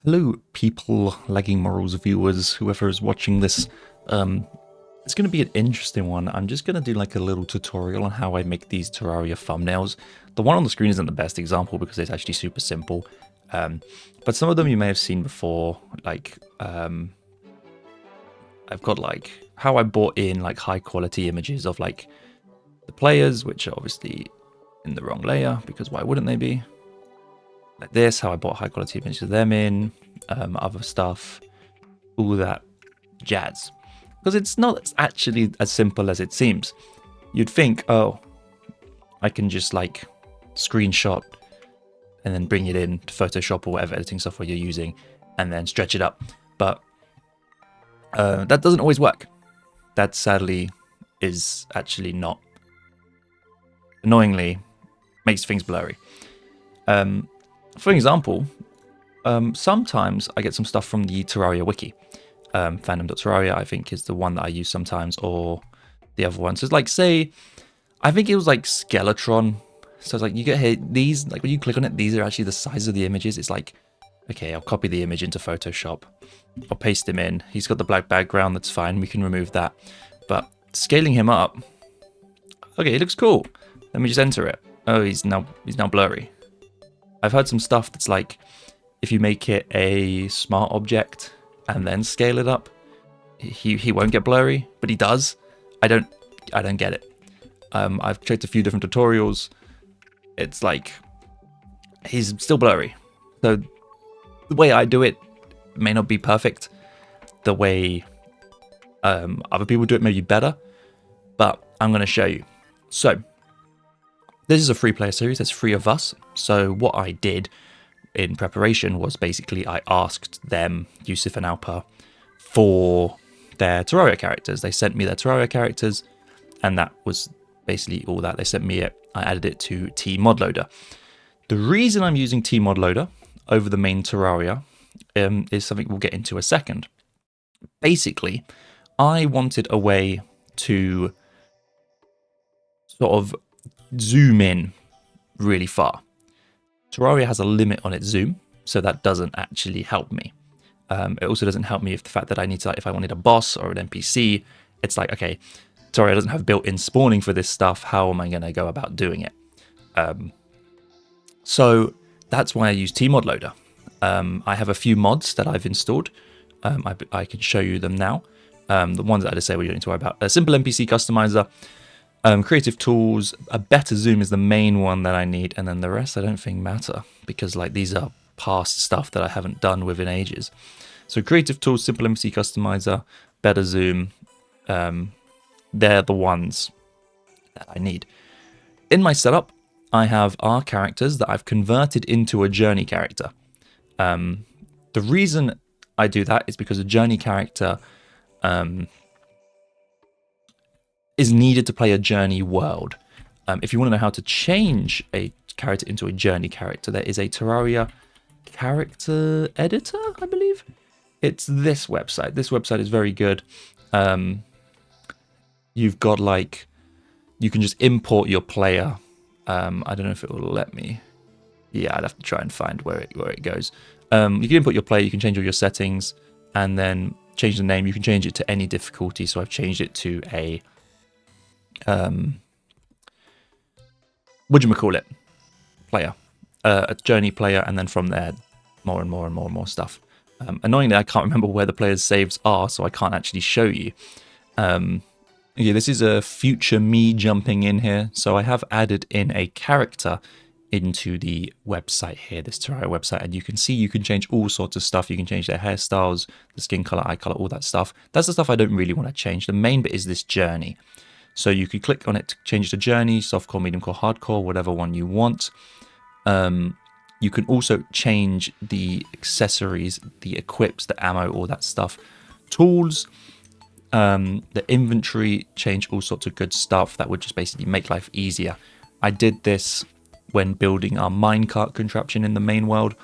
Hello, people, lagging morals viewers, whoever is watching this. It's going to be an interesting one. I'm just going to do like a little tutorial on how I make these Terraria thumbnails. The one on the screen isn't the best example because it's actually super simple. But some of them you may have seen before, like I've got like how I brought in like high quality images of like the players, which are obviously in the wrong layer because why wouldn't they be? Like this, how I bought high quality images of them in, other stuff, all that jazz. Because it's not actually as simple as it seems. You'd think, oh, I can just like screenshot and then bring it in to Photoshop or whatever editing software you're using and then stretch it up. But that doesn't always work. That sadly is actually not, annoyingly, makes things blurry. For example, sometimes I get some stuff from the Terraria wiki. Fandom.terraria, I think, is the one that I use sometimes, or the other one. So it's like, say, I think it was like Skeletron. So it's like, you get here, these, like when you click on it, these are actually the size of the images. It's like, okay, I'll copy the image into Photoshop. I'll paste him in. He's got the black background, that's fine. We can remove that. But scaling him up, okay, it looks cool. Let me just enter it. Oh, he's now blurry. I've heard some stuff that's like, if you make it a smart object and then scale it up, he won't get blurry, but he does. I don't get it. I've checked a few different tutorials. It's like, he's still blurry. So the way I do it may not be perfect. The way other people do it may be better, but I'm going to show you. So this is a free player series. There's 3 of us. So what I did in preparation was basically I asked them, Yusuf and Alpa, for their Terraria characters. They sent me their Terraria characters, and that was basically all that. They sent me it. I added it to tModLoader. The reason I'm using tModLoader over the main Terraria is something we'll get into in a second. Basically, I wanted a way to sort of zoom in really far. Terraria has a limit on its zoom, so that doesn't actually help me. It also doesn't help me if the fact that I need to, like, if I wanted a boss or an NPC, it's like, okay, Terraria doesn't have built-in spawning for this stuff. How am I going to go about doing it? So that's why I use tModLoader. I have a few mods that I've installed. I can show you them now. The ones that I just say we don't need to worry about. A simple NPC customizer. Creative tools, a better zoom is the main one that I need, and then the rest I don't think matter because like these are past stuff that I haven't done within ages. So creative tools, simple NPC customizer, better zoom, they're the ones that I need. In my setup, I have our characters that I've converted into a journey character. The reason I do that is because a journey character is needed to play a journey world. If you want to know how to change a character into a journey character, there is a Terraria character editor, I believe. It's this website. This website is very good. You've got like, you can just import your player. I don't know if it will let me. Yeah, I'd have to try and find where it goes. You can input your player, you can change all your settings, and then change the name. You can change it to any difficulty. So I've changed it to a whatchamacallit player, a journey player, and then from there more and more stuff. Annoyingly, I can't remember where the player's saves are, so I can't actually show you. Yeah, this is a future me jumping in here, so I have added in a character into the website here, this Terraria website, and you can see you can change all sorts of stuff. You can change their hairstyles, the skin color, eye color, all that stuff. That's the stuff I don't really want to change. The main bit is this journey. So you could click on it to change the journey, softcore, mediumcore, hardcore, whatever one you want. You can also change the accessories, the equips, the ammo, all that stuff. Tools, the inventory, change all sorts of good stuff that would just basically make life easier. I did this when building our minecart contraption in the main world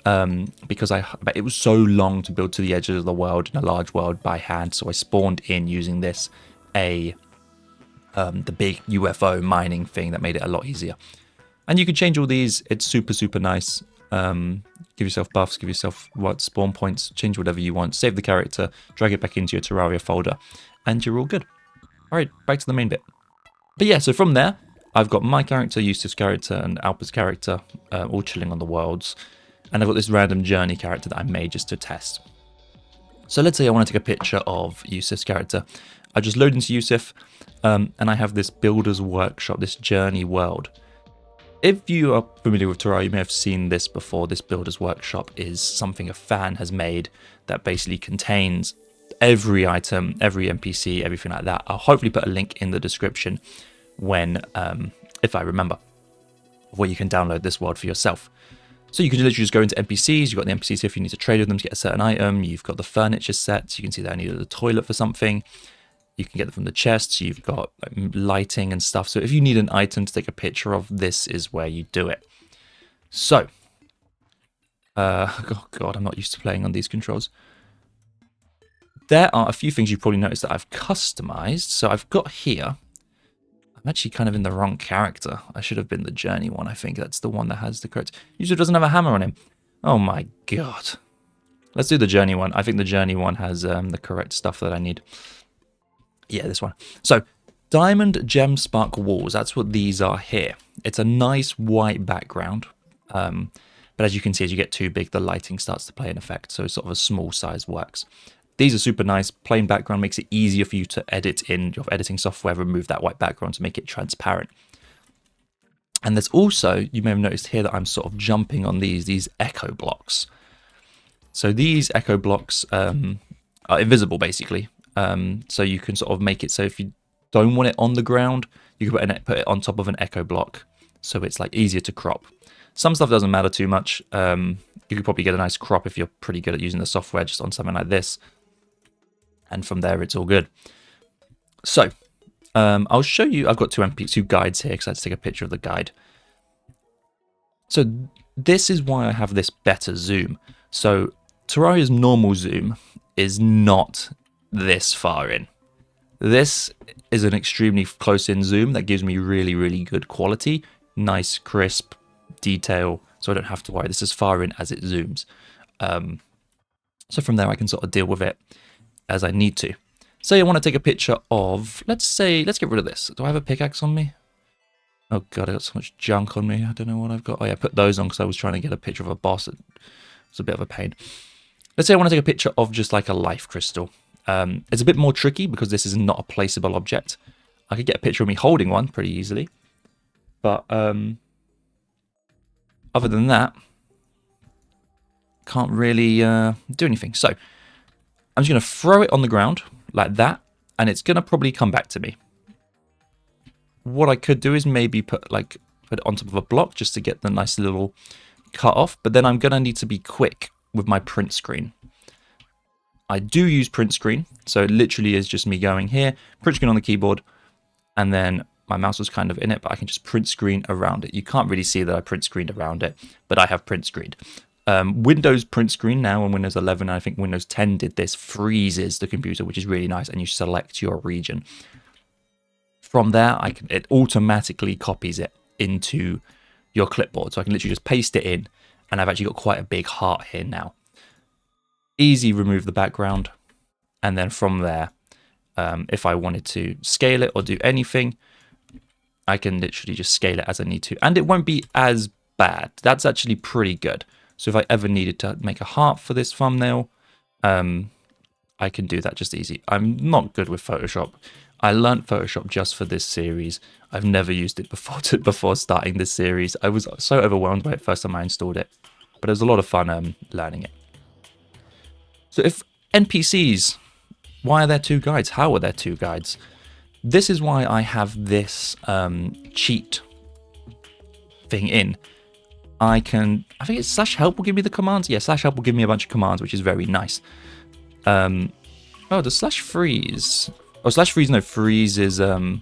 because it was so long to build to the edges of the world in a large world by hand. So I spawned in using this, the big UFO mining thing that made it a lot easier. And you can change all these. It's super, super nice. Give yourself buffs, give yourself what spawn points, change whatever you want, save the character, drag it back into your Terraria folder, and you're all good. All right, back to the main bit. But yeah, so from there, I've got my character, Yusuf's character, and Alpa's character, all chilling on the worlds. And I've got this random journey character that I made just to test. So let's say I want to take a picture of Yusuf's character. I just load into Yusuf, and I have this builder's workshop, this journey world. If you are familiar with Terraria, you may have seen this before. This builder's workshop is something a fan has made that basically contains every item, every NPC, everything like that. I'll hopefully put a link in the description when, if I remember, where you can download this world for yourself. So you can literally just go into NPCs. You've got the NPCs if you need to trade with them to get a certain item. You've got the furniture sets. You can see that I needed a toilet for something. You can get them from the chests. You've got lighting and stuff. So if you need an item to take a picture of, this is where you do it. So, oh God, I'm not used to playing on these controls. There are a few things you probably noticed that I've customized. So I've got here, I'm actually kind of in the wrong character. I should have been the journey one. I think that's the one that has the correct. Usually doesn't have a hammer on him. Oh my God. Let's do the journey one. I think the journey one has the correct stuff that I need. Yeah, this one. So, diamond gem spark walls. That's what these are here. It's a nice white background. But as you can see, as you get too big, the lighting starts to play an effect. So, sort of a small size works. These are super nice. Plain background makes it easier for you to edit in your editing software, remove that white background to make it transparent. And there's also, you may have noticed here that I'm sort of jumping on these echo blocks. So these echo blocks are invisible, basically. So you can sort of make it so if you don't want it on the ground, you can put it on top of an echo block, so it's like easier to crop. Some stuff doesn't matter too much. You could probably get a nice crop if you're pretty good at using the software just on something like this. And from there, it's all good. So I'll show you. I've got two guides here because I had to take a picture of the guide. So this is why I have this better zoom. So Terraria's normal zoom is not this far in. This is an extremely close in zoom that gives me really, really good quality, nice crisp detail, so I don't have to worry. This is as far in as it zooms. So from there I can sort of deal with it as I need to. Say I want to take a picture of, let's get rid of this. Do I have a pickaxe on me? Oh God, I got so much junk on me. I don't know what I've got. Oh yeah, I put those on because I was trying to get a picture of a boss. It was a bit of a pain. Let's say I want to take a picture of just like a life crystal. It's a bit more tricky because this is not a placeable object. I could get a picture of me holding one pretty easily. But other than that, can't really do anything. So I'm just going to throw it on the ground like that, and it's going to probably come back to me. What I could do is maybe put it on top of a block just to get the nice little cut off, but then I'm going to need to be quick with my print screen. I do use print screen, so it literally is just me going here, print screen on the keyboard, and then my mouse was kind of in it, but I can just print screen around it. You can't really see that I print screened around it, but I have print screened. Windows print screen now on Windows 11, and I think Windows 10 did this, freezes the computer, which is really nice, and you select your region. From there, it automatically copies it into your clipboard, so I can literally just paste it in, and I've actually got quite a big heart here now. Easy, remove the background, and then from there, if I wanted to scale it or do anything, I can literally just scale it as I need to, and it won't be as bad. That's actually pretty good. So if I ever needed to make a heart for this thumbnail, I can do that just easy. I'm not good with Photoshop. I learned Photoshop just for this series. I've never used it before starting this series. I was so overwhelmed by it first time I installed it, but it was a lot of fun learning it. So if NPCs, why are there two guides? How are there two guides? This is why I have this cheat thing in. I think it's /help will give me the commands. Yeah, /help will give me a bunch of commands, which is very nice. Oh, the /freeze. Oh, /freeze, no, freeze is the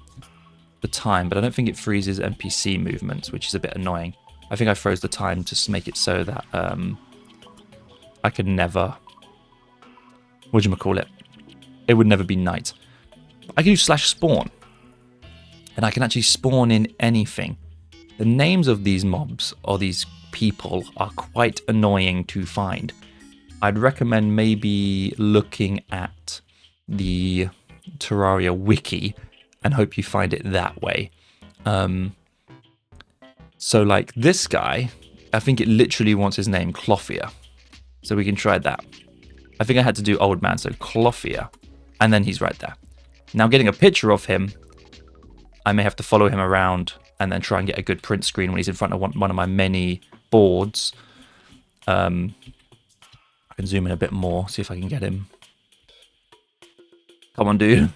time, but I don't think it freezes NPC movements, which is a bit annoying. I think I froze the time to make it so that I could never, whatchamacallit, it would never be night. I can do /spawn, and I can actually spawn in anything. The names of these mobs or these people are quite annoying to find. I'd recommend maybe looking at the Terraria wiki and hope you find it that way. So like this guy, I think it literally wants his name Clothier. So we can try that. I think I had to do old man, so Clothier. And then he's right there. Now getting a picture of him, I may have to follow him around and then try and get a good print screen when he's in front of one of my many boards. I can zoom in a bit more, see if I can get him. Come on, dude.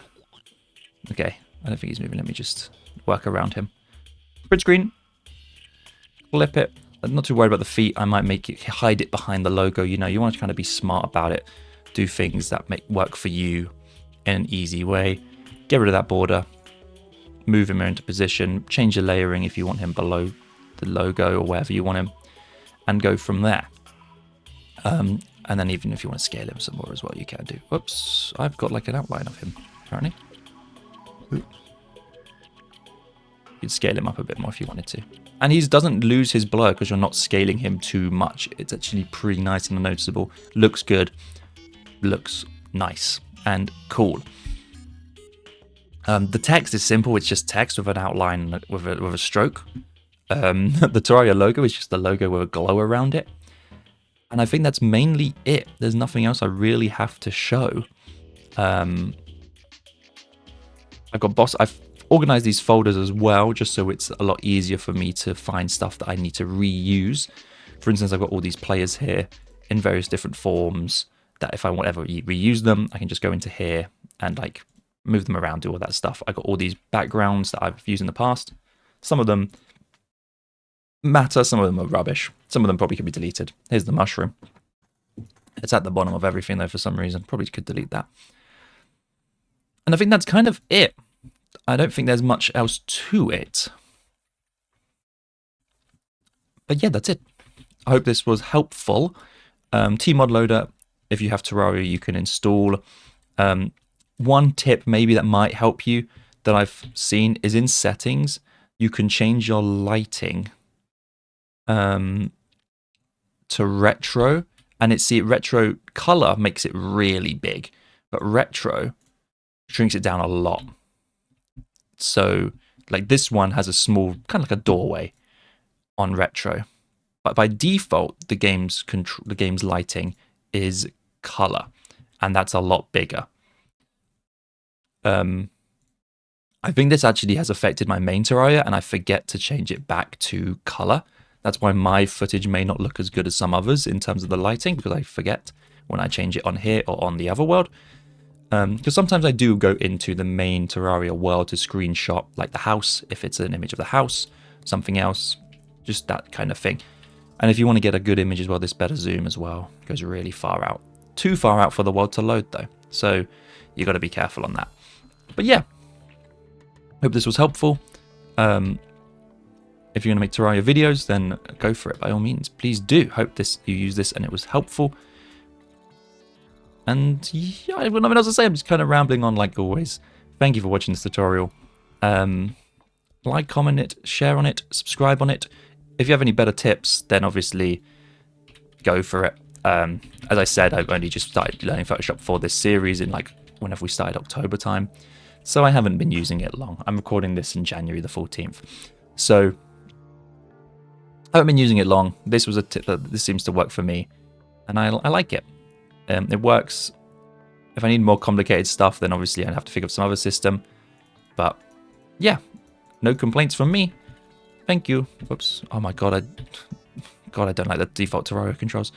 Okay, I don't think he's moving. Let me just work around him. Print screen. Flip it. I'm not too worried about the feet. I might hide it behind the logo. You know, you want to kind of be smart about it. Do things that make work for you in an easy way. Get rid of that border. Move him into position. Change your layering if you want him below the logo or wherever you want him. And go from there. And then even if you want to scale him some more as well, you can do. Whoops. I've got like an outline of him, apparently. Ooh. You'd scale him up a bit more if you wanted to. And he doesn't lose his blur because you're not scaling him too much. It's actually pretty nice and noticeable. Looks good. Looks nice and cool. The text is simple. It's just text with an outline with a stroke. The Terraria logo is just the logo with a glow around it. And I think that's mainly it. There's nothing else I really have to show. I've organized these folders as well, just so it's a lot easier for me to find stuff that I need to reuse. For instance, I've got all these players here in various different forms that if I want ever reuse them, I can just go into here and like move them around, do all that stuff. I got all these backgrounds that I've used in the past. Some of them matter, some of them are rubbish. Some of them probably could be deleted. Here's the mushroom. It's at the bottom of everything though for some reason. Probably could delete that. And I think that's kind of it. I don't think there's much else to it. But yeah, that's it. I hope this was helpful. tModLoader, if you have Terraria, you can install. One tip maybe that might help you that I've seen is in settings, you can change your lighting to retro. And retro color makes it really big, but retro shrinks it down a lot. So like this one has a small, kind of like a doorway on retro. But by default, the game's lighting is color, and that's a lot bigger. I think this actually has affected my main Terraria, and I forget to change it back to color. That's why my footage may not look as good as some others in terms of the lighting, because I forget when I change it on here or on the other world. Because sometimes I do go into the main Terraria world to screenshot like the house, if it's an image of the house, something else, just that kind of thing. And if you want to get a good image as well, this better zoom as well. It goes really far out. Too far out for the world to load though. So you got to be careful on that. But yeah, hope this was helpful. If you're going to make Terraria videos, then go for it by all means. Please do. Hope you use this and it was helpful. And yeah, I've got nothing else to say. I'm just kind of rambling on like always. Thank you for watching this tutorial. Like, comment it, share on it, subscribe on it. If you have any better tips, then obviously go for it. As I said, I've only just started learning Photoshop for this series in like whenever we started October time. So I haven't been using it long. I'm recording this in January the 14th. So I haven't been using it long. This was a tip that this seems to work for me. And I like it. It works. If I need more complicated stuff, then obviously I'd have to figure out some other system. But yeah, no complaints from me. Thank you. Whoops. Oh my god, I don't like the default Terraria controls.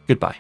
Goodbye.